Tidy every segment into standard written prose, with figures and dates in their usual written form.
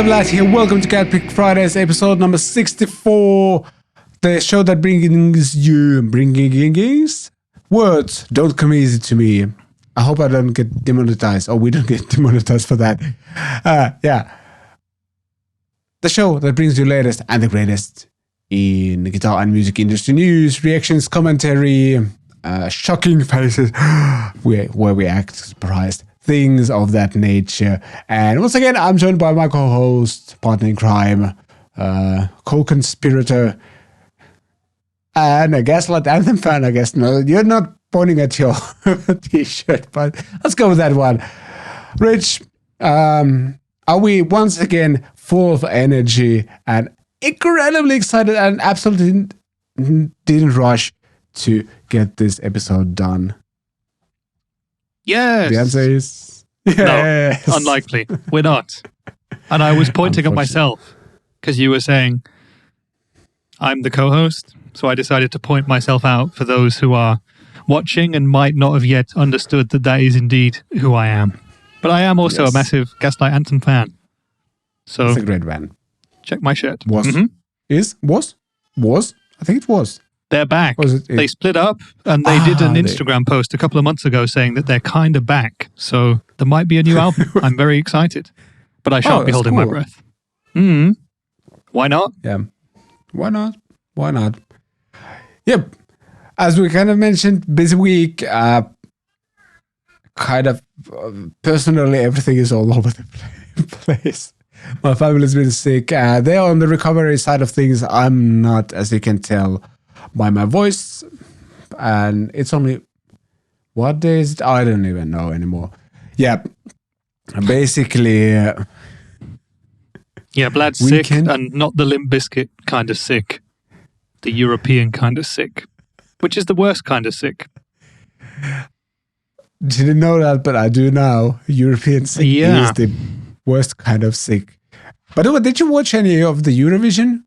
Vlad here. Welcome to CatPick Fridays, episode number 64. The show that brings words don't come easy to me. I hope I don't get demonetized, or we don't get demonetized for that. Yeah. The show that brings you the latest and the greatest in the guitar and music industry news, reactions, commentary, shocking faces, where we act surprised, things of that nature. And once again, I'm joined by my co-host, partner in crime, co-conspirator, and a Gaslight Anthem fan, I guess. No, you're not pointing at your t-shirt, but let's go with that one. Rich, are we once again full of energy and incredibly excited and absolutely didn't rush to get this episode done? Yes. The answer is yes. No, unlikely. We're not. And I was pointing at myself because you were saying I'm the co-host, so I decided to point myself out for those who are watching and might not have yet understood that that is indeed who I am. But I am also a massive Gaslight Anthem fan. So it's a great band. Check my shirt. Was? I think it was. They're back. They split up and they did an Instagram post a couple of months ago saying that they're kind of back. So there might be a new album. I'm very excited. But I shan't be holding my breath. Why not? Yeah. Why not? Why not? Yep. As we kind of mentioned, busy week. Kind of personally, everything is all over the place. My family's been sick. They're on the recovery side of things. I'm not, as you can tell by my voice. And it's only, what day is it? I don't even know anymore. Yeah. Basically. Yeah, Vlad's sick and not the Limp Bizkit kind of sick. The European kind of sick. Which is the worst kind of sick. Didn't know that, but I do now. European sick is the worst kind of sick. By the way, did you watch any of the Eurovision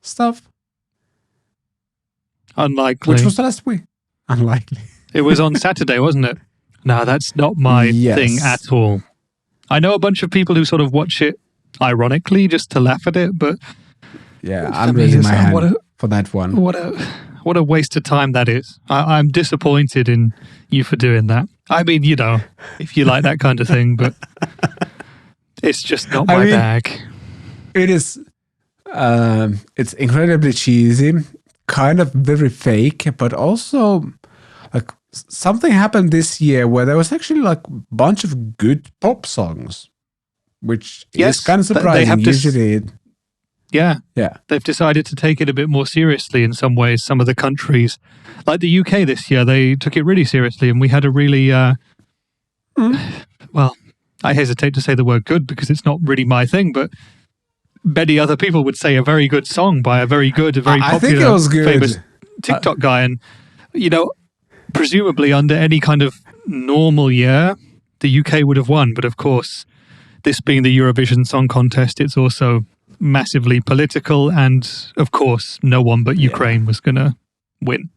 stuff? Unlikely. Which was last week? Unlikely. It was on Saturday, wasn't it? No, that's not my thing at all. I know a bunch of people who sort of watch it ironically just to laugh at it, but yeah, I'm raising my hand for that one. What a waste of time that is. I'm disappointed in you for doing that. I mean, you know, if you like that kind of thing, but it's just not my bag. It is, it's incredibly cheesy, kind of very fake, but also like something happened this year where there was actually like a bunch of good pop songs, which is kind of surprising. Usually Yeah. They've decided to take it a bit more seriously in some ways. Some of the countries, like the UK this year, they took it really seriously, and we had a really, well, I hesitate to say the word good because it's not really my thing, but many other people would say a very good song by a very popular, famous TikTok guy. And, you know, presumably under any kind of normal year, the UK would have won. But of course, this being the Eurovision Song Contest, it's also massively political, and of course no one but Ukraine was gonna win,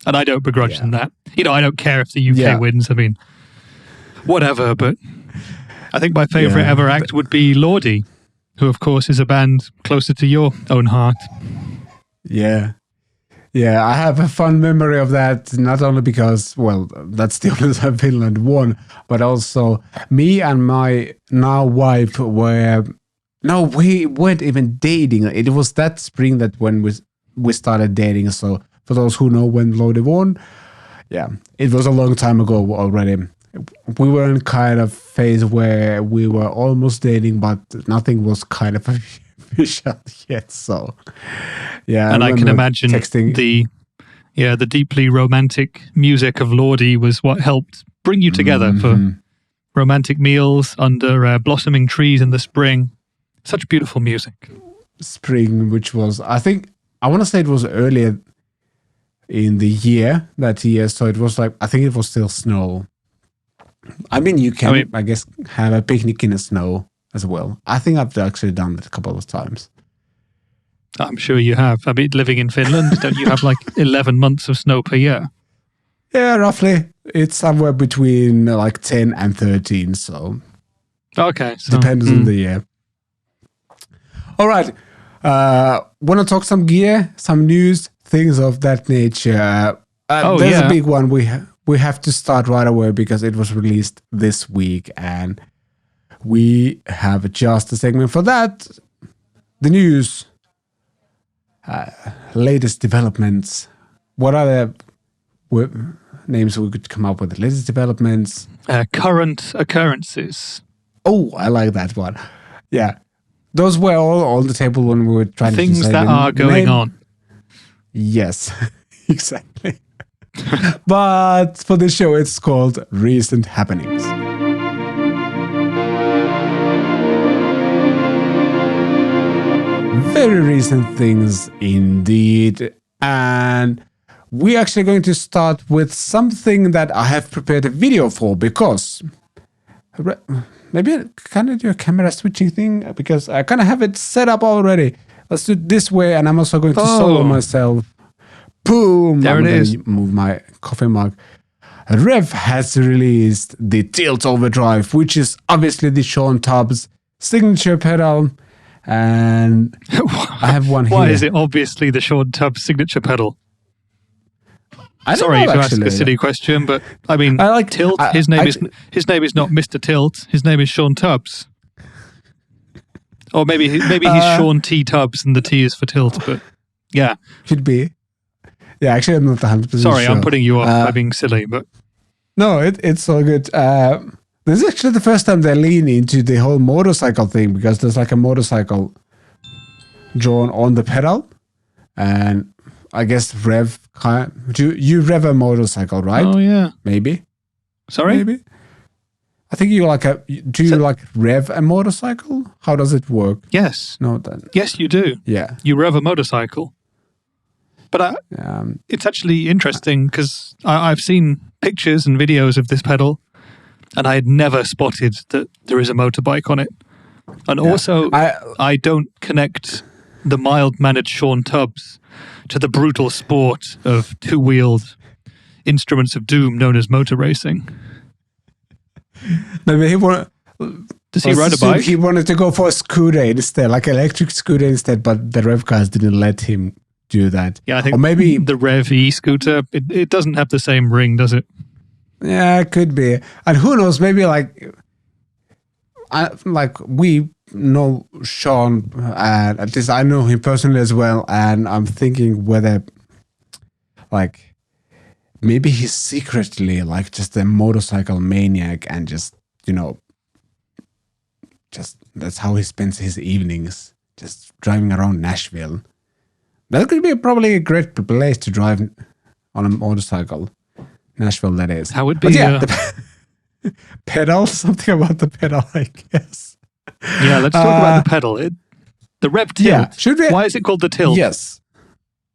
and I don't begrudge them that. You know, I don't care if the UK wins. I mean, whatever. But I think my favorite ever act would be Lordi, who of course is a band closer to your own heart. I have a fun memory of that, not only because, well, that's the only time Finland won, but also me and my now wife were we weren't even dating. It was that spring that when we started dating. So for those who know when Lordi won, it was a long time ago already. We were in kind of phase where we were almost dating, but nothing was kind of official yet. So and I can imagine the deeply romantic music of Lordi was what helped bring you together for romantic meals under blossoming trees in the spring. Such beautiful music. Spring, which was, I want to say it was earlier in the year, that year. So it was like, I think it was still snow. I mean, you can, I guess, have a picnic in the snow as well. I think I've actually done it a couple of times. I'm sure you have. I mean, living in Finland, don't you have like 11 months of snow per year? Yeah, roughly. It's somewhere between like 10 and 13, so... Okay. So, depends on the year. All right. Want to talk some gear, some news, things of that nature. There's a big one we have to start right away because it was released this week and we have just a segment for that. The news, latest developments. What are the names we could come up with? Latest developments. Current occurrences. Oh, I like that one. Yeah. Those were all on the table when we were trying to things that are going on. Yes, exactly. But for this show, it's called Recent Happenings. Very recent things indeed. And we're actually going to start with something that I have prepared a video for because maybe I kind of do a camera switching thing because I kind of have it set up already. Let's do it this way, and I'm also going to solo myself. Boom! There it is. Move my coffee mug. REVV has released the Tilt Overdrive, which is obviously the Shawn Tubbs signature pedal. And I have one here. Why is it obviously the Shawn Tubbs signature pedal? Sorry to ask a silly question, but I mean, Tilt. His name is not Mr. Tilt. His name is Shawn Tubbs. Or maybe he's Shawn T Tubbs, and the T is for Tilt. But yeah, could be. Yeah, actually, I'm not 100% Sorry, sure. I'm putting you off by being silly, but no, it's all good. This is actually the first time they lean into the whole motorcycle thing because there's like a motorcycle drawn on the pedal, and I guess you rev a motorcycle, right? Oh yeah, maybe. Sorry, maybe. I think you rev a motorcycle? How does it work? Yes. No, then. Yes, you do. Yeah. You rev a motorcycle. But it's actually interesting because I've seen pictures and videos of this pedal, and I had never spotted that there is a motorbike on it. And also, I don't connect the mild-mannered Shawn Tubbs to the brutal sport of two-wheeled instruments of doom known as motor racing. Maybe does he ride a bike? He wanted to go for a scooter instead, like electric scooter instead, but the REVV guys didn't let him do that. Yeah, I think or maybe the REVV scooter, it doesn't have the same ring, does it? Yeah, it could be. And who knows, maybe we know Shawn, and at least I know him personally as well, and I'm thinking whether maybe he's secretly just a motorcycle maniac and just that's how he spends his evenings, just driving around Nashville. That could be probably a great place to drive on a motorcycle. Nashville, that is. How would be? The pedal, something about the pedal, I guess. Yeah, let's talk about the pedal. The REVV Tilt. Yeah, should we? Why is it called the Tilt? Yes.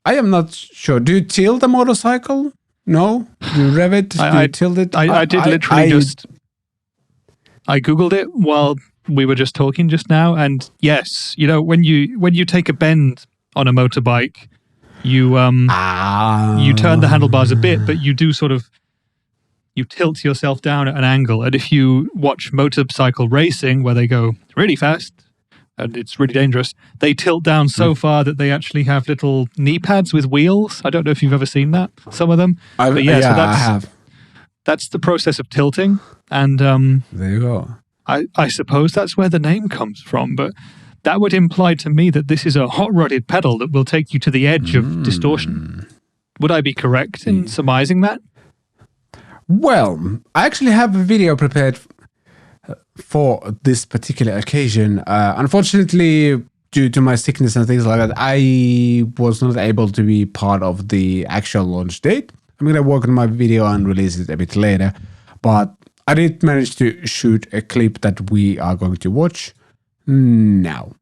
I am not sure. Do you tilt a motorcycle? No? Do you rev it? Do you tilt it? I did literally I Googled it while we were just talking just now, and yes, when you take a bend on a motorbike, you turn the handlebars a bit, but you do you tilt yourself down at an angle. And if you watch motorcycle racing, where they go really fast and it's really dangerous, they tilt down so far that they actually have little knee pads with wheels. I don't know if you've ever seen that, some of them. I have. That's the process of tilting. And there you go. I suppose that's where the name comes from, but that would imply to me that this is a hot-rodded pedal that will take you to the edge of distortion. Would I be correct in surmising that? Well, I actually have a video prepared for this particular occasion. Unfortunately, due to my sickness and things like that, I was not able to be part of the actual launch date. I'm going to work on my video and release it a bit later. But I did manage to shoot a clip that we are going to watch now.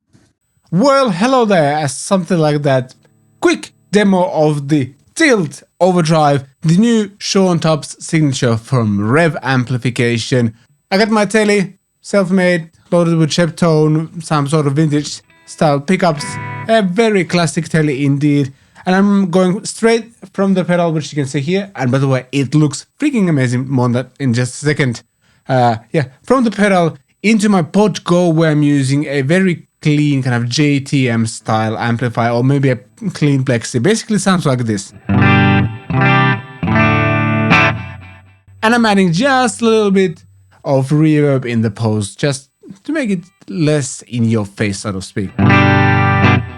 Well, hello there, something like that. Quick demo of the Tilt Overdrive, the new Shawn Tubbs signature from REVV Amplification. I got my telly, self-made, loaded with Sheptone, some sort of vintage style pickups. A very classic telly indeed. And I'm going straight from the pedal, which you can see here. And by the way, it looks freaking amazing. More on that in just a second. From the pedal into my Pod Go, where I'm using a very clean kind of JTM style amplifier, or maybe a clean plexi. Basically sounds like this. And I'm adding just a little bit of reverb in the post, just to make it less in your face, so to speak.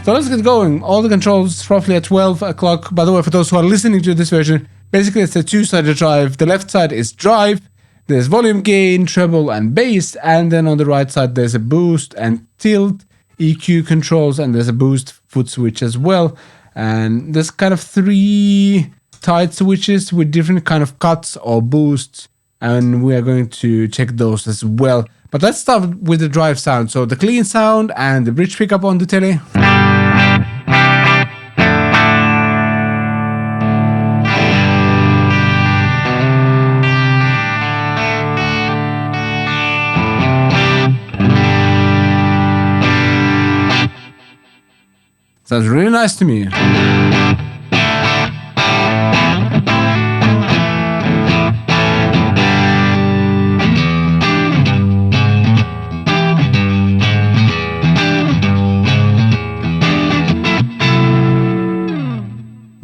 So let's get going. All the controls roughly at 12 o'clock. By the way, for those who are listening to this version, basically it's a two-sided drive. The left side is drive, there's volume, gain, treble, and bass, and then on the right side there's a boost and tilt, EQ controls, and there's a boost foot switch as well. And there's kind of 3 tight switches with different kind of cuts or boosts, and we are going to check those as well. But let's start with the drive sound. So the clean sound and the bridge pickup on the telly. Sounds really nice to me.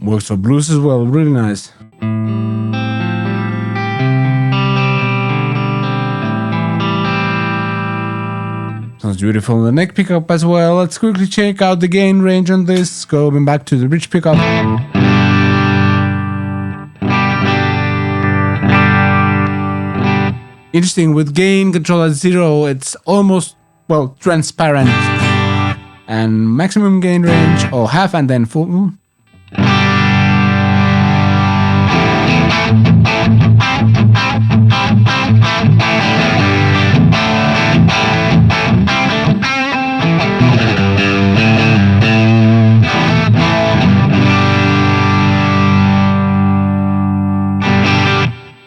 Works for blues as well, really nice. Sounds beautiful. The neck pickup as well. Let's quickly check out the gain range on this. Going back to the bridge pickup. Interesting, with gain control at 0, it's almost, well, transparent. And maximum gain range, or half and then full.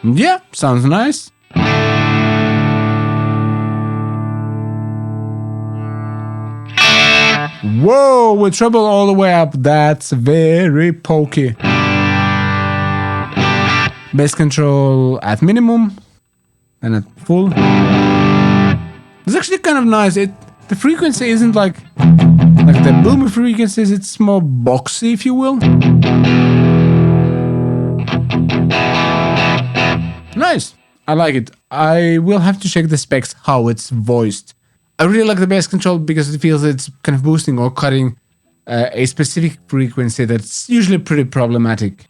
Yeah, sounds nice. Whoa, with treble all the way up, that's very pokey. Bass control at minimum and at full. It's actually kind of nice. The frequency isn't like the boomy frequencies, it's more boxy, if you will. Nice. I like it. I will have to check the specs, how it's voiced. I really like the bass control because it feels it's kind of boosting or cutting a specific frequency that's usually pretty problematic.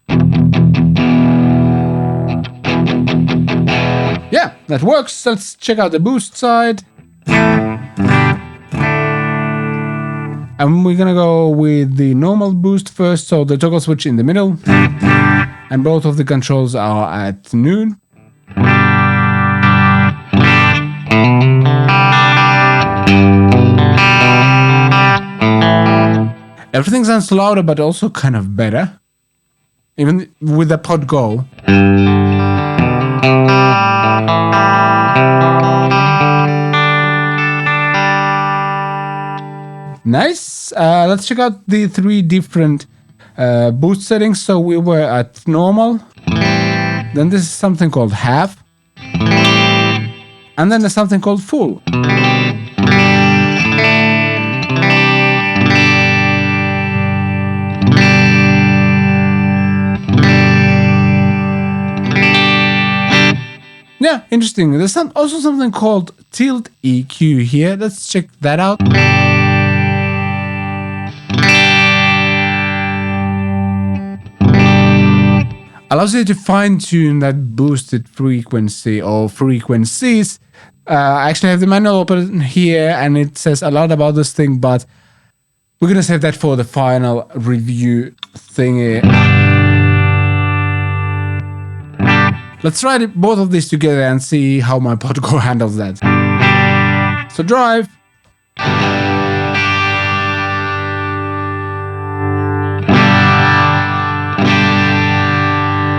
Yeah, that works. Let's check out the boost side. And we're gonna go with the normal boost first, so the toggle switch in the middle. And both of the controls are at noon. Everything sounds louder, but also kind of better. Even with the pod go. Nice. Let's check out the 3 different boost settings. So we were at normal. Then this is something called half. And then there's something called full. Yeah, interesting. There's also something called tilt EQ here. Let's check that out. Allows you to fine-tune that boosted frequency or frequencies. I actually have the manual open here and it says a lot about this thing, but we're gonna save that for the final review thingy. Let's try both of these together and see how my Podgo handles that. So drive.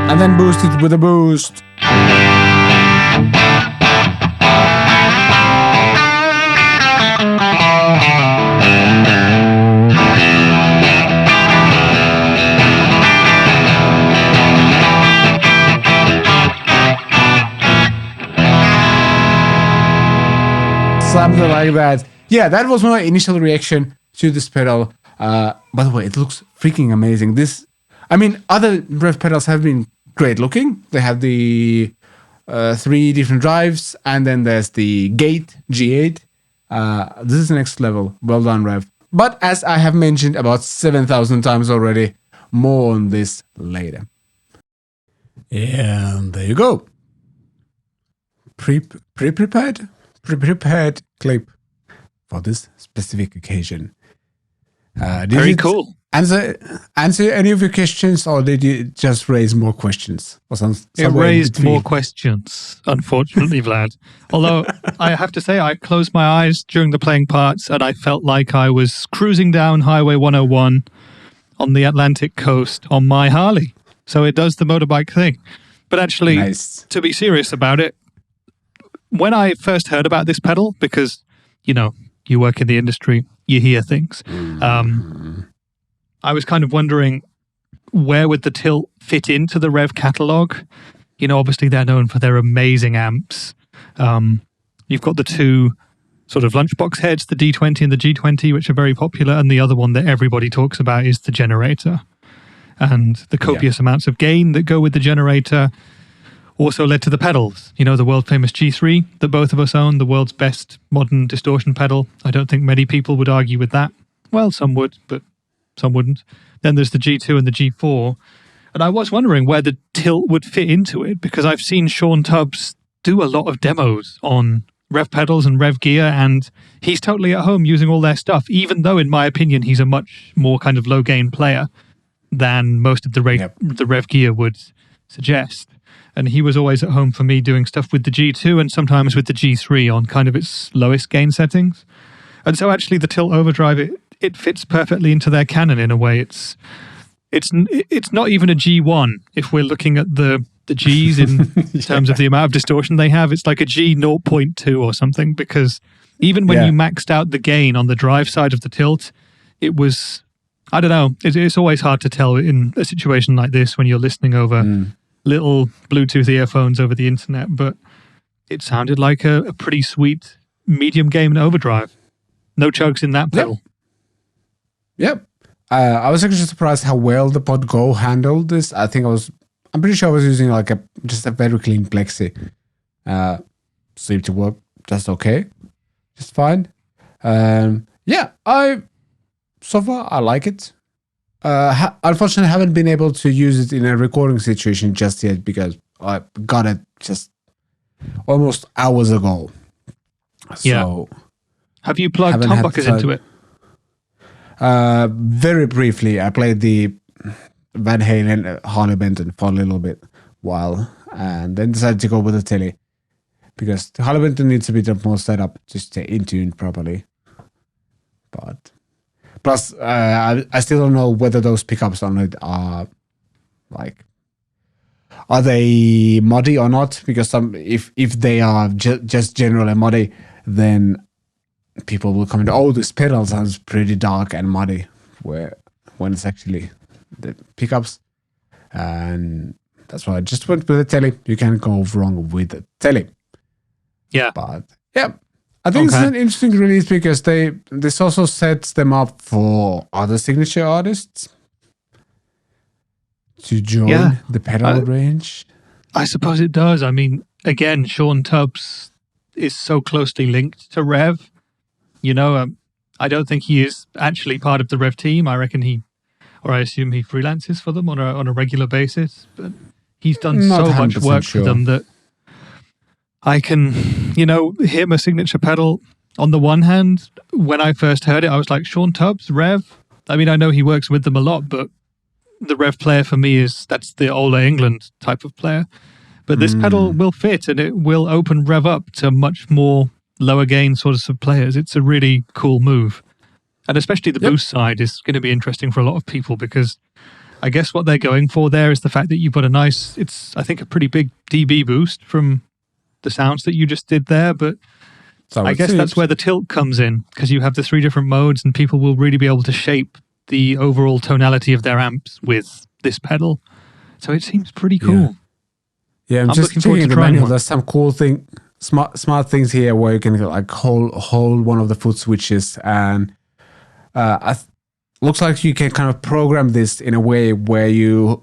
And then boost it with a boost. Something like that. yeah, that was my initial reaction to this pedal. By the way, it looks freaking amazing. Other Rev pedals have been great looking. They have the 3 different drives, and then there's the gate G8. This is the next level. Well done, Rev. But as I have mentioned about 7,000 times already, more on this later. And there you go. Pre-prepared clip for this specific occasion. Very cool. Answer any of your questions, or did you just raise more questions? It raised more questions, unfortunately, Vlad. Although I have to say, I closed my eyes during the playing parts, and I felt like I was cruising down Highway 101 on the Atlantic coast on my Harley. So it does the motorbike thing. But actually, nice. To be serious about it, when I first heard about this pedal, because, you work in the industry, you hear things. I was kind of wondering, where would the Tilt fit into the Rev catalog? Obviously they're known for their amazing amps. You've got the 2 sort of lunchbox heads, the D20 and the G20, which are very popular. And the other one that everybody talks about is the generator. And the copious amounts of gain that go with the generator also led to the pedals. The world famous G3 that both of us own, the world's best modern distortion pedal. I don't think many people would argue with that. Well, some would, but some wouldn't. Then there's the G2 and the G4. And I was wondering where the Tilt would fit into it, because I've seen Shawn Tubbs do a lot of demos on Rev pedals and Rev gear, and he's totally at home using all their stuff, even though, in my opinion, he's a much more kind of low-gain player than most of the Rev gear would suggest. And he was always at home for me doing stuff with the G2 and sometimes with the G3 on kind of its lowest gain settings. And so actually the Tilt Overdrive, it fits perfectly into their canon in a way. It's not even a G1 if we're looking at the Gs in terms of the amount of distortion they have. It's like a G 0.2 or something, because even when you maxed out the gain on the drive side of the Tilt, it was, I don't know, it's always hard to tell in a situation like this when you're listening over little Bluetooth earphones over the internet, but it sounded like a pretty sweet medium gain overdrive. No chugs in that pedal. Yep. I was actually surprised how well the Pod Go handled this. I'm pretty sure I was using just a very clean plexi. Seemed to work just okay. Just fine. So far I like it. Unfortunately, I haven't been able to use it in a recording situation just yet, because I got it just almost hours ago. So have you plugged humbuckers into it? Very briefly, I played the Van Halen Harley Benton for a little bit while, and then decided to go with the Telly, because the Harley Benton needs a bit of more setup to stay in tune properly. But plus, I still don't know whether those pickups on it are they muddy or not, because if they are just generally muddy, then people will comment, oh, this pedal sounds pretty dark and muddy, when it's actually the pickups. And that's why I just went with the Telly. You can't go wrong with the Telly. Yeah. But I think it's an interesting release, because this also sets them up for other signature artists to join the pedal range. I suppose it does. I mean, again, Shawn Tubbs is so closely linked to Rev. I don't think he is actually part of the Rev team. I reckon I assume he freelances for them on a regular basis. But he's done so much work for them that I can, hear my signature pedal. On the one hand, when I first heard it, I was like, Shawn Tubbs, Rev? I mean, I know he works with them a lot, but the Rev player for me that's the Ola England type of player. But this pedal will fit, and it will open Rev up to much more lower gain sorts of players. It's a really cool move. And especially the boost side is going to be interesting for a lot of people, because I guess what they're going for there is the fact that you've got it's, I think, a pretty big dB boost from the sounds that you just did there. But I guess that's where the Tilt comes in, because you have the 3 different modes, and people will really be able to shape the overall tonality of their amps with this pedal. So it seems pretty cool. Yeah, I'm just checking the manual. There's some cool thing smart things here where you can like hold one of the foot switches, and looks like you can kind of program this in a way where you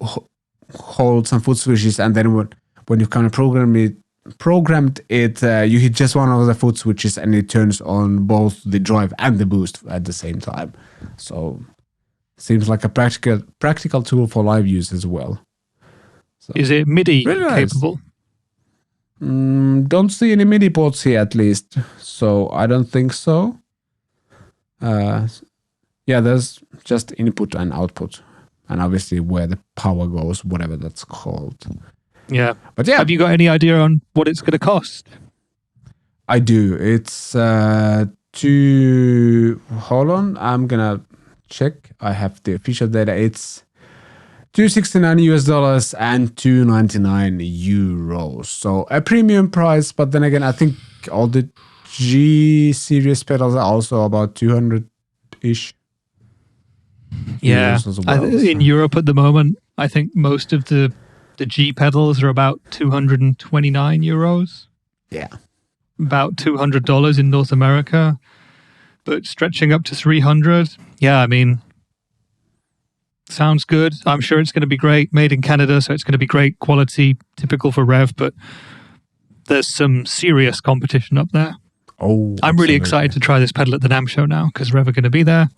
hold some foot switches, and then when you kind of programmed it, you hit just one of the foot switches and it turns on both the drive and the boost at the same time. So seems like a practical tool for live use as well. So, is it MIDI really nice. capable? Don't see any MIDI ports here at least, so I don't think so. Yeah, there's just input and output, and obviously where the power goes, whatever that's called. Yeah. But yeah. Have you got any idea on what it's going to cost? I do. It's hold on, I'm gonna check. I have the official data. It's $269 and €299. So a premium price, but then again, I think all the G series pedals are also about 200-ish. Yeah. Well, in Europe at the moment, I think most of the G pedals are about €229. Yeah. About $200 in North America, but stretching up to 300. Yeah, I mean, sounds good. I'm sure it's going to be great. Made in Canada, so it's going to be great quality, typical for Rev, but there's some serious competition up there. Oh, I'm really excited to try this pedal at the NAMM show now because Rev are going to be there.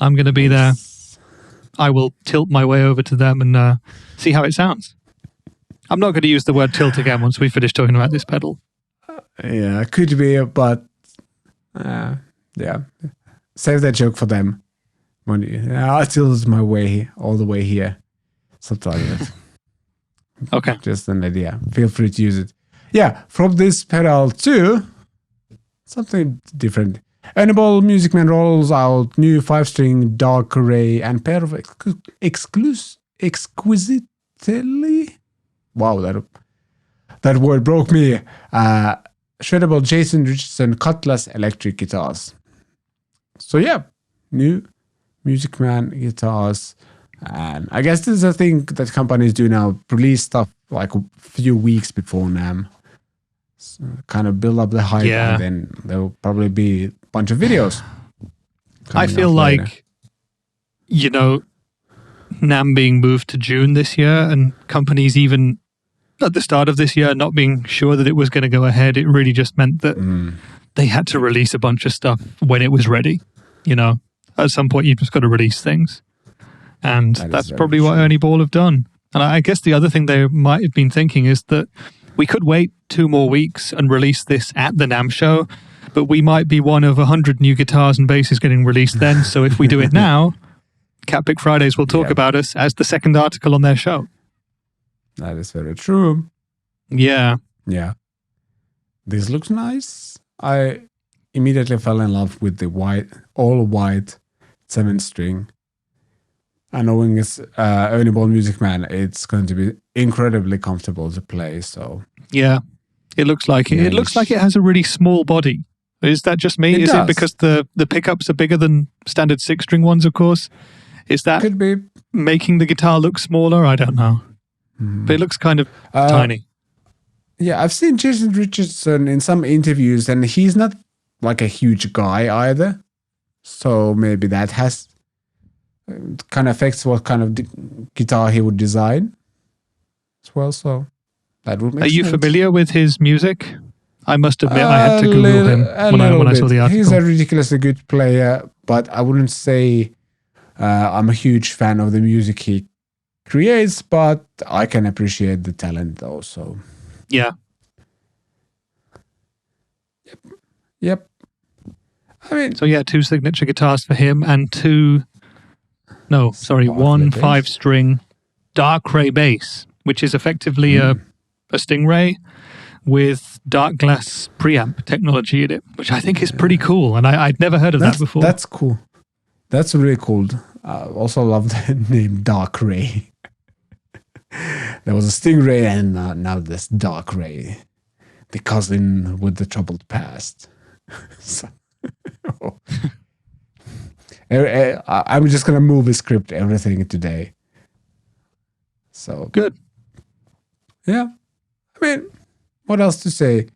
I'm going to be there. I will tilt my way over to them and see how it sounds. I'm not going to use the word tilt again once we finish talking about this pedal. Yeah, could be, but yeah, save that joke for them. I tilt my way all the way here. Something like that. Okay. Just an idea. Feel free to use it. Yeah, from this pedal to something different. Ernie Music Man rolls out new 5-string DarkRay and pair of exquisitely. Wow, that word broke me. Shreddable Jason Richardson Cutlass electric guitars. So yeah, new Music Man guitars. And I guess this is a thing that companies do now, release stuff like a few weeks before NAMM. So kind of build up the hype, and then there will probably be a bunch of videos. I feel like, you know, NAMM being moved to June this year, and companies even at the start of this year not being sure that it was going to go ahead, it really just meant that they had to release a bunch of stuff when it was ready. You know, at some point you've just got to release things. And that's probably what Ernie Ball have done. And I guess the other thing they might have been thinking is that we could wait 2 more weeks and release this at the NAMM show, but we might be one of 100 new guitars and basses getting released then. So if we do it now, CatPick Fridays will talk about us as the second article on their show. That is very true. Yeah. Yeah. This looks nice. I immediately fell in love with the all white 7-string. And knowing it's Ernie Ball Music Man, it's going to be incredibly comfortable to play. So yeah, it looks like it. It looks like it has a really small body. Is that just me? Is it because the pickups are bigger than standard 6-string ones? Of course, is that could be making the guitar look smaller? I don't know, but it looks kind of tiny. Yeah, I've seen Jason Richardson in some interviews, and he's not like a huge guy either. So maybe that has kind of affects what kind of guitar he would design as well. So that would make sense. Are you familiar with his music? I must admit, I had to Google him when I saw the article. He's a ridiculously good player, but I wouldn't say I'm a huge fan of the music he creates, but I can appreciate the talent also. Yeah. Yep. I mean, so yeah, 2 signature guitars for him and 1 5-string DarkRay bass, which is effectively a Stingray with dark glass preamp technology in it, which I think is pretty cool. And I'd never heard of that before. That's cool. That's really cool. I also love the name DarkRay. There was a Stingray, and now there's DarkRay, the cousin with the troubled past. I'm just gonna movie script everything today. So good. Yeah, I mean, what else to say?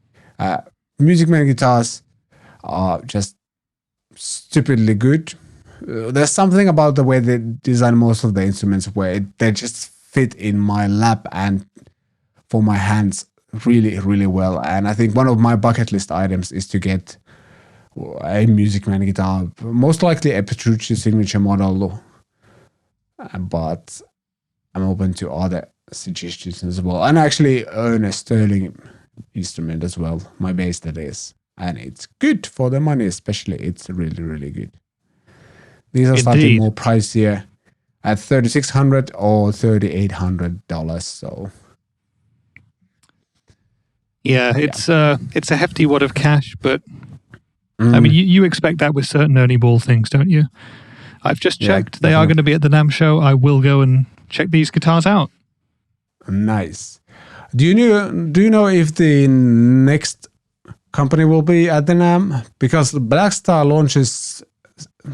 Music Man guitars are just stupidly good. There's something about the way they design most of the instruments where they just fit in my lap and for my hands really, really well. And I think one of my bucket list items is to get a Music Man guitar, most likely a Petrucci signature model, but I'm open to other suggestions as well. And actually own a Sterling instrument as well, my bass that is. And it's good for the money, especially. It's really, really good. These are slightly more pricier at $3,600 or $3,800. So, yeah, it's a hefty wad of cash, but I mean, you expect that with certain Ernie Ball things, don't you? I've just checked; they are going to be at the NAMM show. I will go and check these guitars out. Nice. Do you know if the next company will be at the NAMM? Because Blackstar launches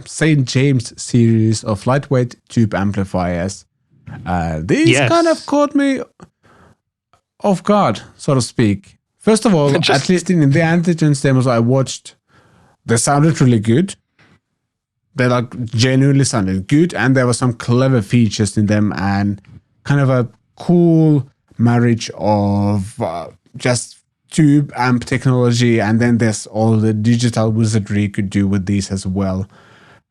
St James series of lightweight tube amplifiers. These kind of caught me off guard, so to speak. First of all, at least in the Antigens demos I watched, they sounded really good. They genuinely sounded good, and there were some clever features in them and kind of a cool marriage of just tube amp technology, and then there's all the digital wizardry you could do with these as well.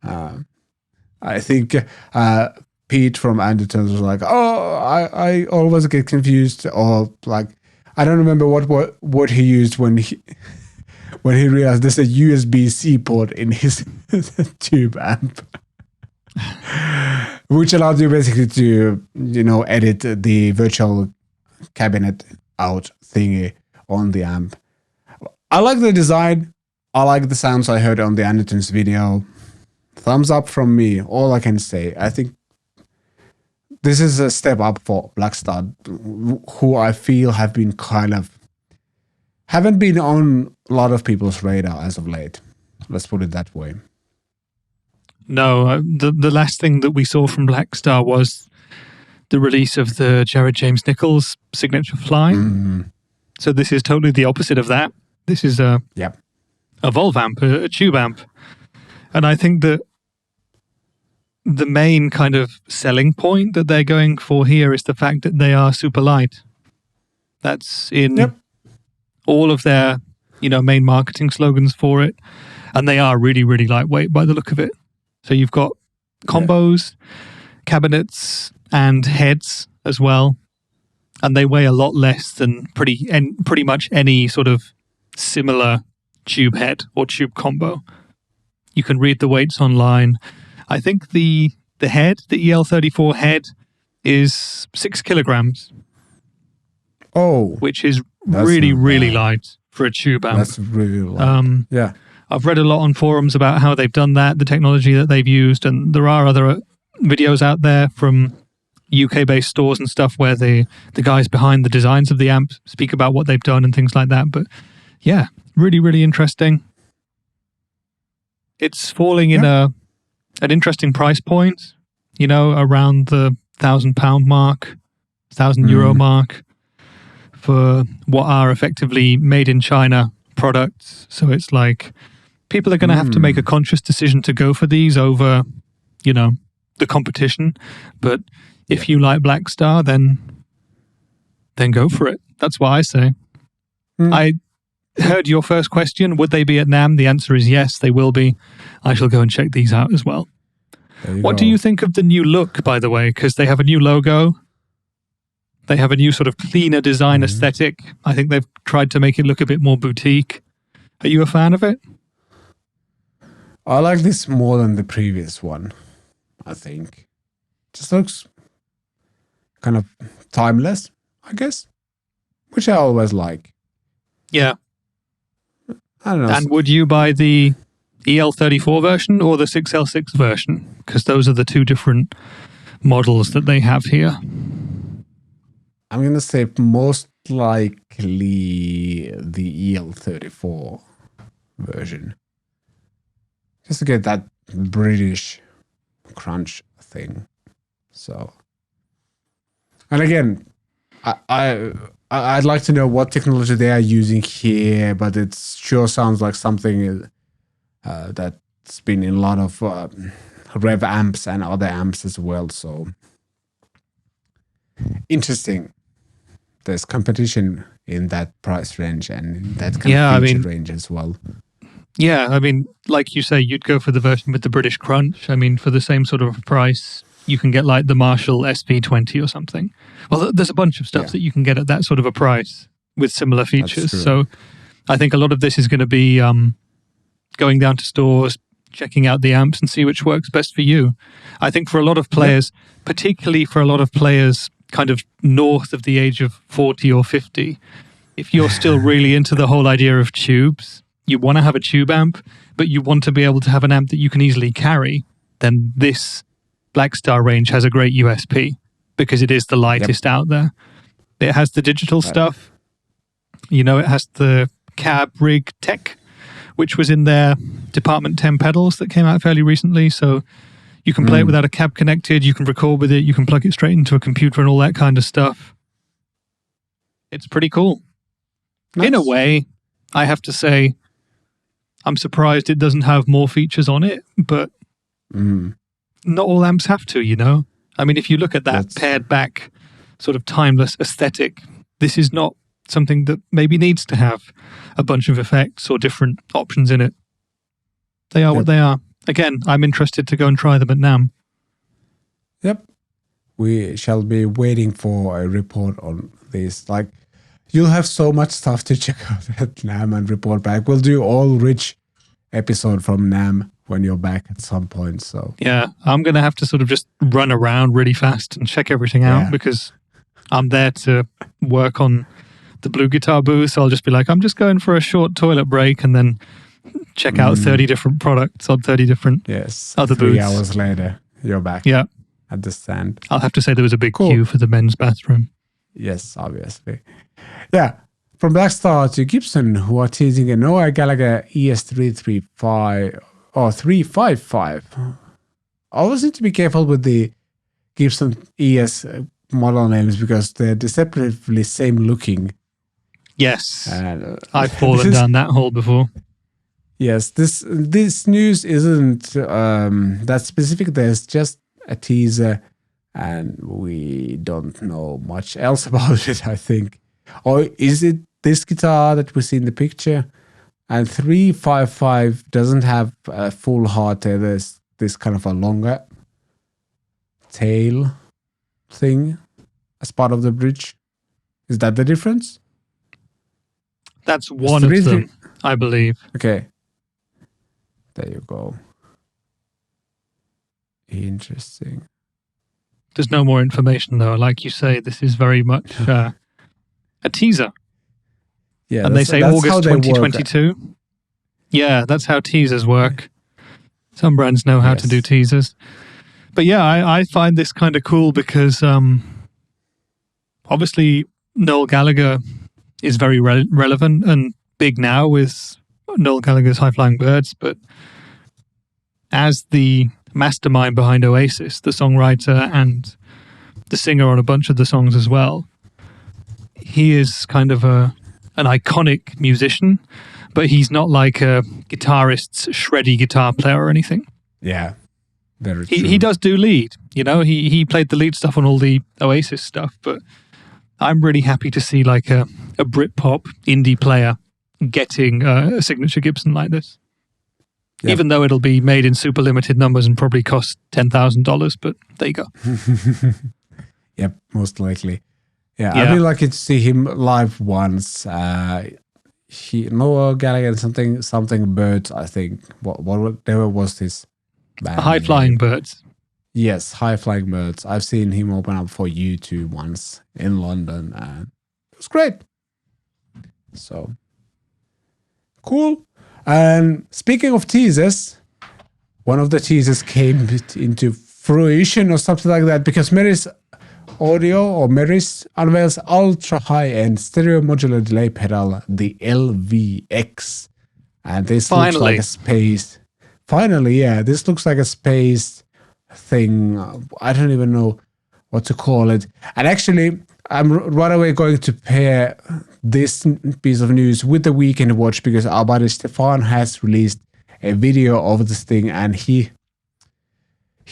I think Pete from Andertons was like, "Oh, I always get confused," or like, I don't remember what he used when he realized there's a USB-C port in his tube amp, which allowed you basically to edit the virtual cabinet out thingy on the amp. I like the design. I like the sounds I heard on the Andertons video. Thumbs up from me, all I can say. I think this is a step up for Blackstar, who I feel haven't been on a lot of people's radar as of late. Let's put it that way. No, the last thing that we saw from Blackstar was the release of the Jared James Nichols signature fly. Mm-hmm. So this is totally the opposite of that. This is a Volv amp, a tube amp. And I think that the main kind of selling point that they're going for here is the fact that they are super light. That's in all of their, main marketing slogans for it. And they are really, really lightweight by the look of it. So you've got combos, cabinets, and heads as well. And they weigh a lot less than pretty much any sort of similar tube head or tube combo. You can read the weights online. I think the head, the EL34 head, is 6 kilograms. Oh. Which is really light for a tube amp. That's really light. I've read a lot on forums about how they've done that, the technology that they've used, and there are other videos out there from UK-based stores and stuff where the guys behind the designs of the amp speak about what they've done and things like that. But yeah, really, really interesting. It's falling in an interesting price point, around the £1,000 mark, €1,000 mark for what are effectively made in China products. So it's like people are going to have to make a conscious decision to go for these over, the competition. But if you like Blackstar, then go for it. That's what I say. I heard your first question. Would they be at NAMM? The answer is yes, they will be. I shall go and check these out as well. What do you think of the new look, by the way? Because they have a new logo. They have a new sort of cleaner design aesthetic. I think they've tried to make it look a bit more boutique. Are you a fan of it? I like this more than the previous one, I think. Just looks kind of timeless, I guess, which I always like. Yeah. I don't know. And would you buy the EL34 version or the 6L6 version? Because those are the two different models that they have here. I'm going to say most likely the EL34 version. Just to get that British crunch thing. So, and again, I I'd like to know what technology they are using here, but it sure sounds like something that's been in a lot of rev amps and other amps as well. So interesting. There's competition in that price range and in that kind of feature range as well. Yeah, I mean, like you say, you'd go for the version with the British crunch. I mean, for the same sort of price, you can get like the Marshall SV20 or something. Well, there's a bunch of stuff that you can get at that sort of a price with similar features. So I think a lot of this is going to be going down to stores, checking out the amps and see which works best for you. I think for a lot of players, particularly for a lot of players kind of north of the age of 40 or 50, if you're still really into the whole idea of tubes, you want to have a tube amp, but you want to be able to have an amp that you can easily carry, then this Blackstar range has a great USP because it is the lightest out there. It has the digital stuff. You know, it has the cab rig tech, which was in their Department 10 pedals that came out fairly recently. So you can play it without a cab connected. You can record with it. You can plug it straight into a computer and all that kind of stuff. It's pretty cool. Nice. In a way, I have to say, I'm surprised it doesn't have more features on it, but not all amps have to, you know? I mean, if you look at that pared back, sort of timeless aesthetic, this is not something that maybe needs to have a bunch of effects or different options in it. They are what they are. Again, I'm interested to go and try them at NAMM. Yep. We shall be waiting for a report on this. Like, you'll have so much stuff to check out at NAMM and report back. We'll do all Rich episode from NAMM when you're back at some point. So yeah, I'm going to have to sort of just run around really fast and check everything out because I'm there to work on the Blue Guitar booth. So I'll just be like, I'm just going for a short toilet break and then check out 30 different products on 30 different other 3 booths. 3 hours later, you're back at the stand. I'll have to say there was a big queue for the men's bathroom. Yes, obviously. Yeah. From Blackstar to Gibson, who are teasing a Noel Gallagher ES-355 or 355. I always need to be careful with the Gibson ES model names because they're deceptively same looking. Yes, I've fallen down that hole before. Yes, this news isn't that specific. There's just a teaser, and we don't know much else about it, I think. Or is it this guitar that we see in the picture? And 355 doesn't have a full hardtail. There's this kind of a longer tail thing as part of the bridge. Is that the difference? That's one of them, I believe. Okay. There you go. Interesting. There's no more information, though. Like you say, this is very much a teaser. Yeah, and they say August 2022. Yeah, that's how teasers work. Some brands know how to do teasers. But yeah, I find this kind of cool because obviously Noel Gallagher is very relevant and big now with Noel Gallagher's High Flying Birds, but as the mastermind behind Oasis, the songwriter and the singer on a bunch of the songs as well, he is kind of an iconic musician, but he's not like a guitarist's shreddy guitar player or anything. Yeah, very true. He does do lead, you know, he played the lead stuff on all the Oasis stuff, but I'm really happy to see like a Britpop indie player getting a signature Gibson like this. Yep. Even though it'll be made in super limited numbers and probably cost $10,000, but there you go. Yep, most likely. Yeah, I'd be lucky to see him live once. Noel Gallagher something Birds, I think. Whatever was his band High Flying Birds. Yes, High Flying Birds. I've seen him open up for U2 once in London, and it was great. So cool. And speaking of teasers, one of the teasers came into fruition or something like that because Meris unveils ultra high-end stereo modular delay pedal, the LVX. And this looks like a space. Finally, yeah, this looks like a space thing. I don't even know what to call it. And actually, I'm right away going to pair this piece of news with the weekend watch because our buddy Stefan has released a video of this thing, and he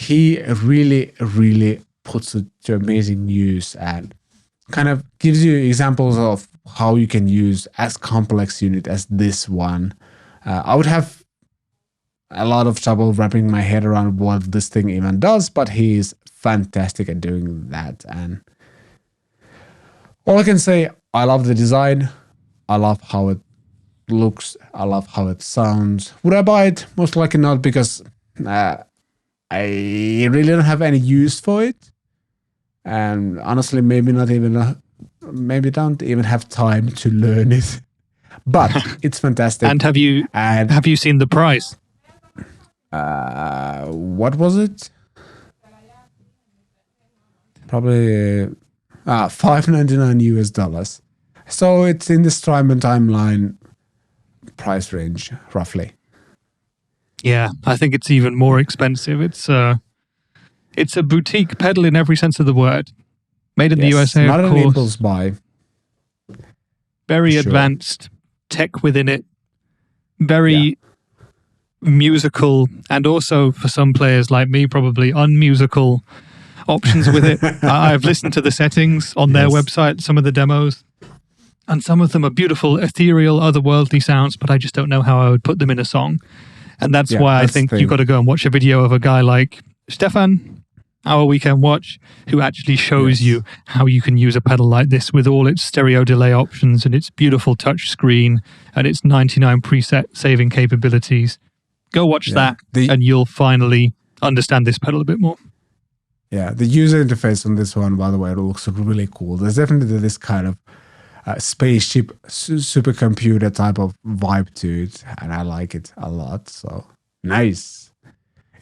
really puts it to amazing use and kind of gives you examples of how you can use as complex unit as this one. I would have a lot of trouble wrapping my head around what this thing even does, but he's fantastic at doing that. And all I can say, I love the design. I love how it looks. I love how it sounds. Would I buy it? Most likely not, because I really don't have any use for it. And honestly, maybe don't even have time to learn it. But it's fantastic. And have you seen the price? What was it? Probably $5.99 US. So it's in the Strymon timeline price range, roughly. Yeah, I think it's even more expensive. It's a boutique pedal in every sense of the word. Made in the USA, not of an course. impulse buy. Very advanced tech within it. Very musical, and also for some players like me, probably unmusical options with it. I've listened to the settings on their website, some of the demos, and some of them are beautiful, ethereal, otherworldly sounds, but I just don't know how I would put them in a song. And that's why I think you've got to go and watch a video of a guy like Stefan, our weekend watch, who actually shows you how you can use a pedal like this with all its stereo delay options and its beautiful touch screen and its 99 preset saving capabilities. Go watch that and you'll finally understand this pedal a bit more. Yeah, the user interface on this one, by the way, looks really cool. There's definitely this kind of spaceship supercomputer type of vibe to it, and I like it a lot. So nice.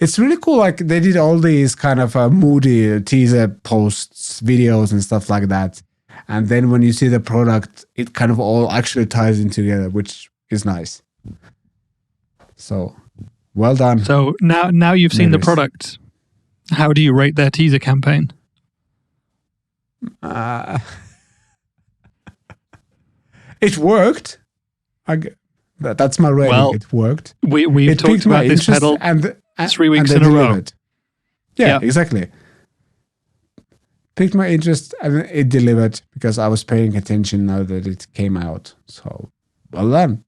It's really cool. Like they did all these kind of moody teaser posts, videos, and stuff like that. And then when you see the product, it kind of all actually ties in together, which is nice. So well done. So now you've seen the product. How do you rate their teaser campaign? It worked. That's my rating. Well, it worked. We've talked about this pedal and 3 weeks in a row. Yeah, exactly. Piqued my interest and it delivered because I was paying attention now that it came out. So well done.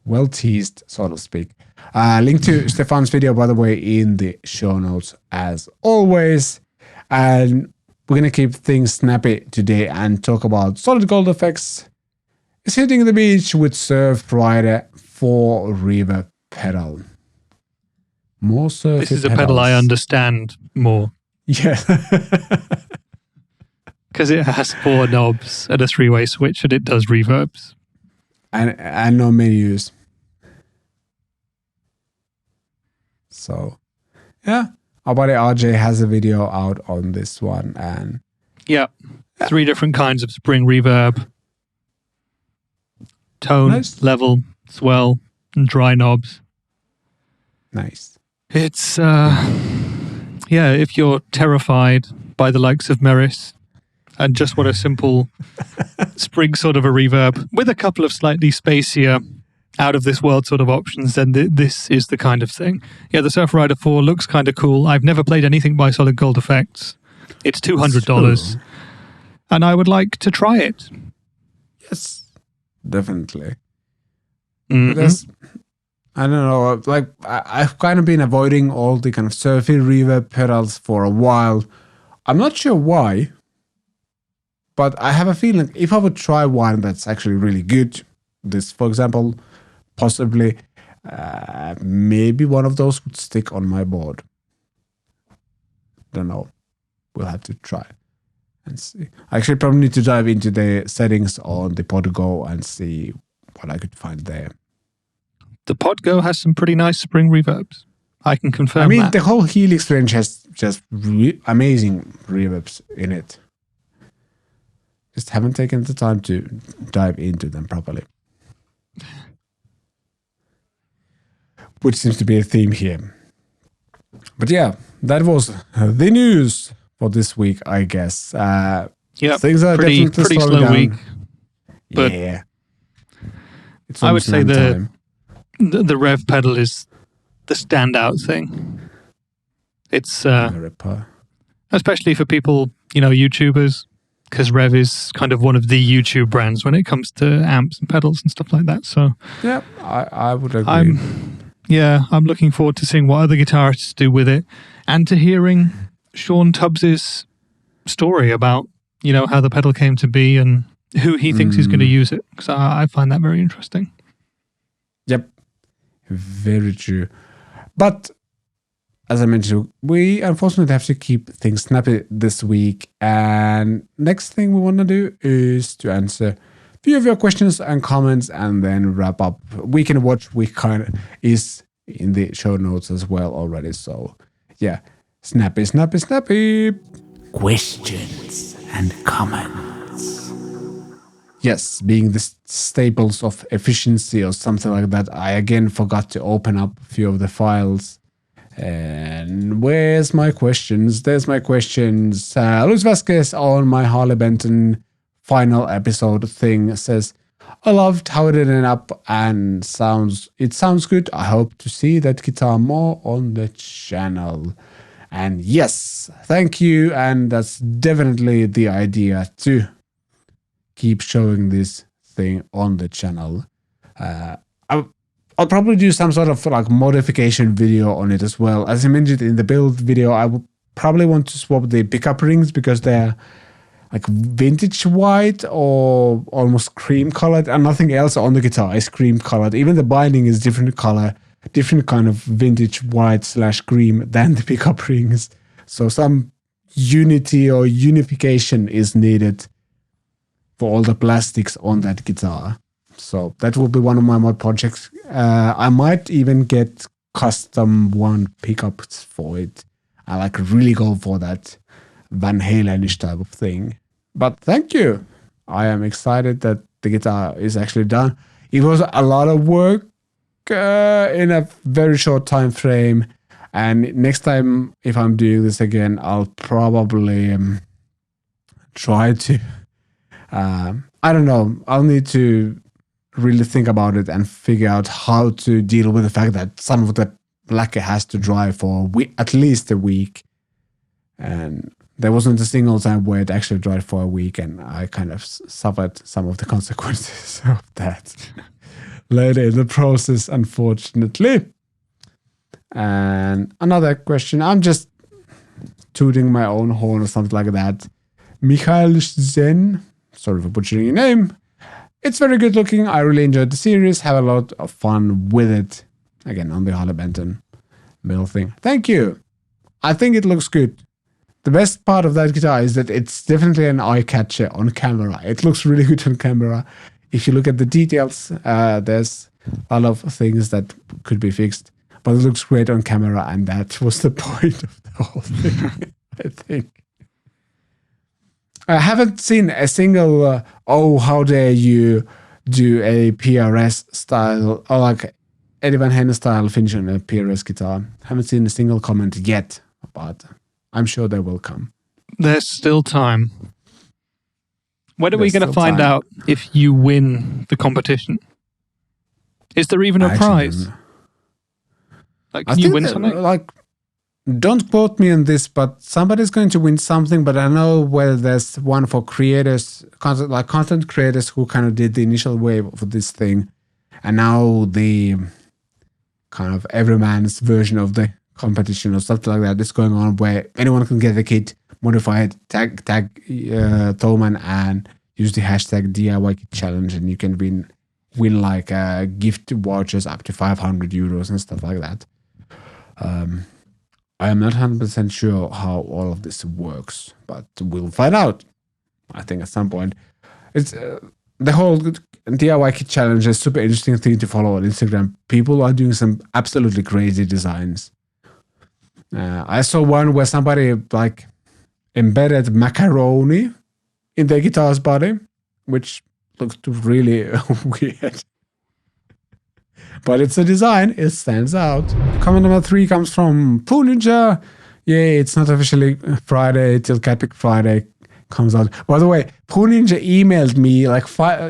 Well teased, so to speak. Link to Stefan's video, by the way, in the show notes as always. And we're going to keep things snappy today and talk about SOLIDGOLDFX is hitting the beach with Surf Friday for Reverb pedal. More surf. This is a pedal I understand more. Yeah. Because it has 4 knobs and a 3-way switch and it does reverbs. And no menus. So, yeah. Our buddy RJ has a video out on this one. And 3 different kinds of spring reverb. Tone, level, swell, and dry knobs. Nice. It's, if you're terrified by the likes of Meris and just want a simple spring sort of a reverb with a couple of slightly spacier, out of this world sort of options, then this is the kind of thing. Yeah, the Surf Rider 4 looks kind of cool. I've never played anything by SOLIDGOLDFX. It's $200. And I would like to try it. Yes, definitely. Because, I don't know, like I've kind of been avoiding all the kind of surfy reverb pedals for a while. I'm not sure why, but I have a feeling if I would try one that's actually really good, this, for example, possibly, maybe one of those would stick on my board. Don't know. We'll have to try and see. I actually probably need to dive into the settings on the Podgo and see what I could find there. The Podgo has some pretty nice spring reverbs. I can confirm that. I mean, the whole Helix range has just amazing reverbs in it. Just haven't taken the time to dive into them properly. Which seems to be a theme here. But yeah, that was the news for this week, I guess. Yeah, things are pretty definitely slowing slow down. week. But yeah, it's I would almost say nighttime. the rev pedal is the standout thing. It's The Ripper. especially for people, YouTubers, because Rev is kind of one of the YouTube brands when it comes to amps and pedals and stuff like that. So Yeah, I would agree. I'm looking forward to seeing what other guitarists do with it, and to hearing Shawn Tubbs's story about how the pedal came to be and who he thinks is going to use it, because I find that very interesting. Yep, very true. But as I mentioned, we unfortunately have to keep things snappy this week. And next thing we want to do is to answer a few of your questions and comments and then wrap up. Weekend Watch Week kind of is in the show notes as well already. So yeah, snappy. Questions and comments. Yes, being the staples of efficiency or something like that, I again forgot to open up a few of the files. And where's my questions? There's my questions. Luis Vasquez on my Harley Benton final episode thing says, I loved how it ended up and it sounds good. I hope to see that guitar more on the channel. And yes, thank you. And that's definitely the idea to keep showing this thing on the channel. I'll probably do some sort of like modification video on it as well. As I mentioned in the build video, I would probably want to swap the pickup rings because they're like vintage white or almost cream colored, and nothing else on the guitar is cream colored. Even the binding is different color, different kind of vintage white / cream than the pickup rings. So some unity or unification is needed for all the plastics on that guitar. So that will be one of my mod projects. I might even get custom one pickups for it. I like really go for that Van Halen-ish type of thing. But thank you. I am excited that the guitar is actually done. It was a lot of work in a very short time frame. And next time, if I'm doing this again, I'll probably try to... I don't know. I'll need to really think about it and figure out how to deal with the fact that some of the lacquer has to dry for at least a week. And there wasn't a single time where it actually dried for a week, and I kind of suffered some of the consequences of that later in the process, unfortunately. And another question, I'm just tooting my own horn or something like that. Mikhail Zen, sorry for butchering your name. It's very good looking. I really enjoyed the series. Have a lot of fun with it. Again, on the Harley Benton mill thing. Thank you. I think it looks good. The best part of that guitar is that it's definitely an eye catcher on camera. It looks really good on camera. If you look at the details, there's a lot of things that could be fixed. But it looks great on camera, and that was the point of the whole thing, I think. I haven't seen a single, how dare you do a PRS style, or like Eddie Van Halen style finish on a PRS guitar. Haven't seen a single comment yet, but I'm sure they will come. There's still time. When are we going to find out if you win the competition? Is there even a prize? Like, can you win something? Like, don't quote me on this, but somebody's going to win something. But I know whether there's one for creators, content creators who kind of did the initial wave of this thing, and now the kind of everyman's version of the competition or something like that is going on, where anyone can get the kit, modify it, tag Thoman, and use the hashtag DIY kit challenge, and you can win like gift vouchers up to 500 euros and stuff like that. I am not 100% sure how all of this works, but we'll find out. I think at some point. It's the whole DIY kit challenge is a super interesting thing to follow on Instagram. People are doing some absolutely crazy designs. I saw one where somebody like embedded macaroni in their guitar's body, which looked really weird. But it's a design, it stands out. Comment number 3 comes from Poo Ninja. Yeah, it's not officially Friday till CatPick Friday comes out. By the way, Pooh Ninja emailed me like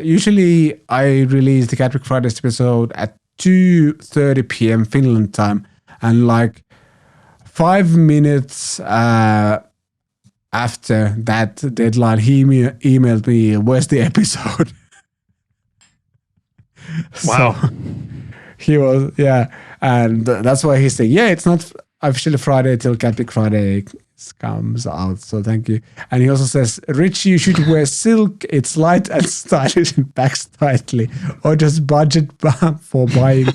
usually I release the CatPick Fridays episode at 2:30 p.m. Finland time, and like 5 minutes after that deadline, he emailed me, "Where's the episode?" Wow. So he was, and that's why he's saying, it's not officially Friday till CatPick Friday comes out. So thank you. And he also says, "Rich, you should wear silk. It's light and stylish and packs tightly, or just budget for buying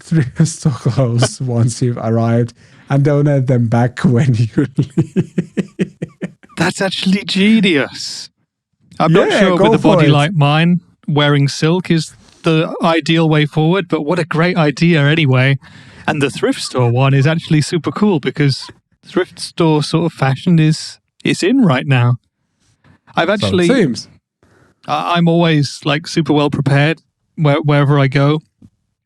thrift store clothes once you've arrived and donate them back when you leave." That's actually genius. I'm not Yeah, sure go with a for body it. like mine, wearing silk is the ideal way forward, but what a great idea anyway. And the thrift store one is actually super cool because thrift store sort of fashion is in right now. I've actually, So it seems. I'm always like super well prepared wherever I go,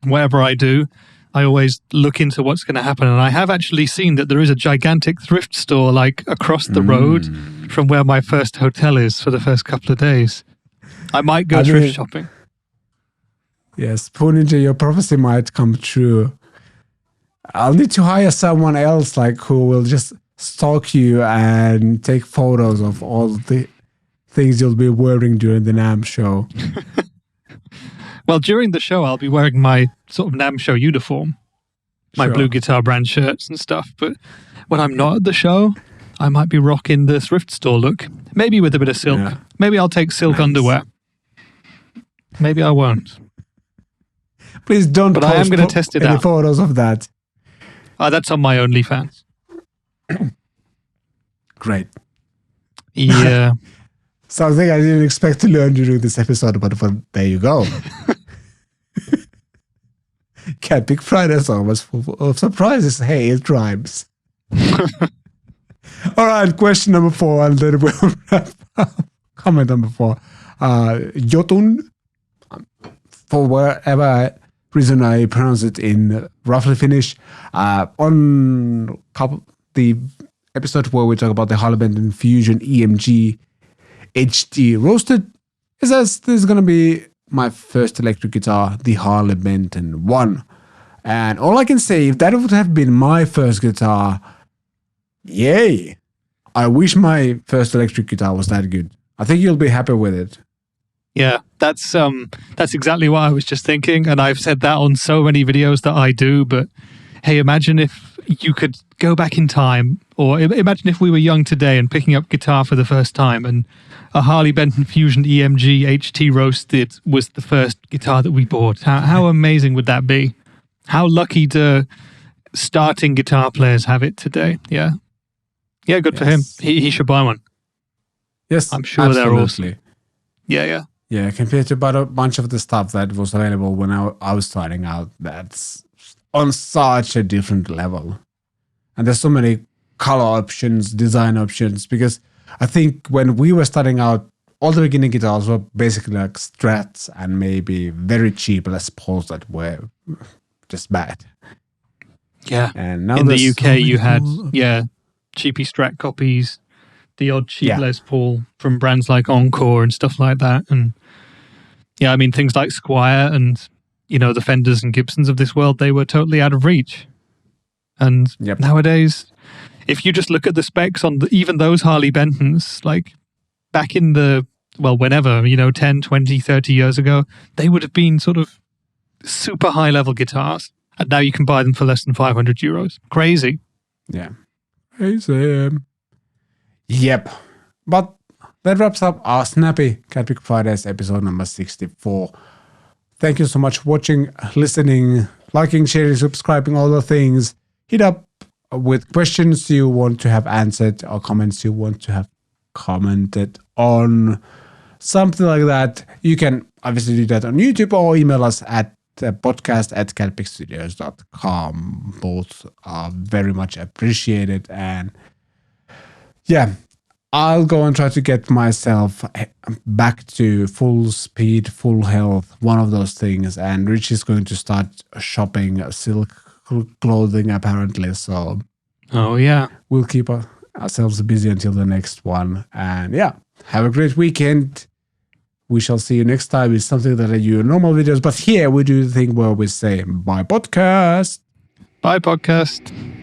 whatever I do. I always look into what's going to happen. And I have actually seen that there is a gigantic thrift store like across the road from where my first hotel is for the first couple of days. I might go thrift shopping. Yes, Pooh Ninja, your prophecy might come true. I'll need to hire someone else like who will just stalk you and take photos of all the things you'll be wearing during the NAMM show. Well, during the show, I'll be wearing my sort of NAMM show uniform, my Sure. Blue Guitar brand shirts and stuff. But when I'm not at the show, I might be rocking the thrift store look, maybe with a bit of silk. Yeah. Maybe I'll take silk underwear. Maybe I won't. Please don't But post I am going to test it any out. photos of that. That's on my OnlyFans. Great. Yeah. Something I didn't expect to learn during this episode, but there you go. CatPick Fridays always full of surprises. Hey, it rhymes. All right, question number 4, and then we'll wrap up. Comment number 4. Jotun, for whatever reason I pronounce it in roughly Finnish, on the episode where we talk about the Harley Benton Fusion EMG HD Roasted, it says this is going to be my first electric guitar, the Harley Benton 1. And all I can say, if that would have been my first guitar, yay! I wish my first electric guitar was that good. I think you'll be happy with it. Yeah, that's exactly what I was just thinking, and I've said that on so many videos that I do. But hey, imagine if you could go back in time, or imagine if we were young today and picking up guitar for the first time, and a Harley Benton Fusion EMG HT Roasted was the first guitar that we bought. How amazing would that be? How lucky do starting guitar players have it today? Yeah, good for him. He should buy one. Yes, I'm sure they're awesome. Yeah. Yeah, compared to about a bunch of the stuff that was available when I was starting out, that's on such a different level. And there's so many color options, design options, because I think when we were starting out, all the beginning guitars were basically like Strats and maybe very cheap Les Pauls that were just bad. Yeah. And now in the UK, so you had, cool. cheapy Strat copies, the odd cheap Yeah. Les Paul from brands like Encore and stuff like that. And yeah, I mean, things like Squire and, the Fenders and Gibsons of this world, they were totally out of reach. And Yep. nowadays, if you just look at the specs on even those Harley Bentons, like back in whenever, 10, 20, 30 years ago, they would have been sort of super high level guitars. And now you can buy them for less than €500. Crazy. Yeah. Crazy. Yep. But that wraps up our snappy CatPick Fridays episode number 64. Thank you so much for watching, listening, liking, sharing, subscribing, all the things. Hit up with questions you want to have answered or comments you want to have commented on. Something like that. You can obviously do that on YouTube or email us at podcast@catpickstudios.com. Both are very much appreciated. And yeah, I'll go and try to get myself back to full speed, full health, one of those things. And Rich is going to start shopping silk clothing apparently. So Oh, yeah. We'll keep ourselves busy until the next one. And yeah, have a great weekend. We shall see you next time. It's something that I do in normal videos, but here we do the thing where we say bye podcast. Bye, podcast.